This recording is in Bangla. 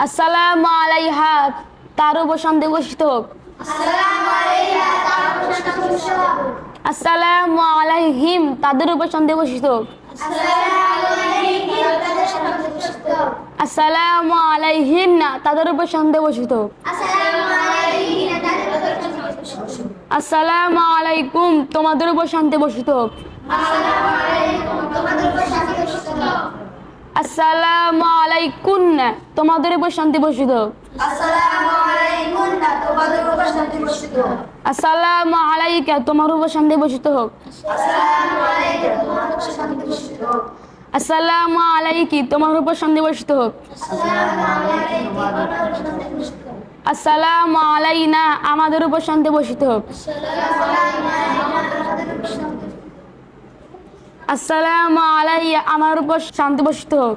আসসালামু আলাইহা তার উপর শান্তি বর্ষিত হোক। আসসালামু আলাইহিম তাদের উপর শান্তি বর্ষিত হোক। আসসালামু আলাইহিন্না তাদের উপর শান্তি বর্ষিত হোক। আসসালামু আলাইকুম তোমাদের উপর শান্তি বর্ষিত হোক। আসসালামু আলাইকুন্না তোমাদের উপর শান্তি বর্ষিত হোক। আসসালামু আলাইকা তোমার উপর শান্তি বর্ষিত হোক। আসসালামু আলাইকি তোমার উপর শান্তি বর্ষিত হোক। আসসালামু আলাইনা আমাদের উপর শান্তি বর্ষিত হোক। আসসালামু আলাইয়া আমার উপর শান্তি বর্ষিত হোক।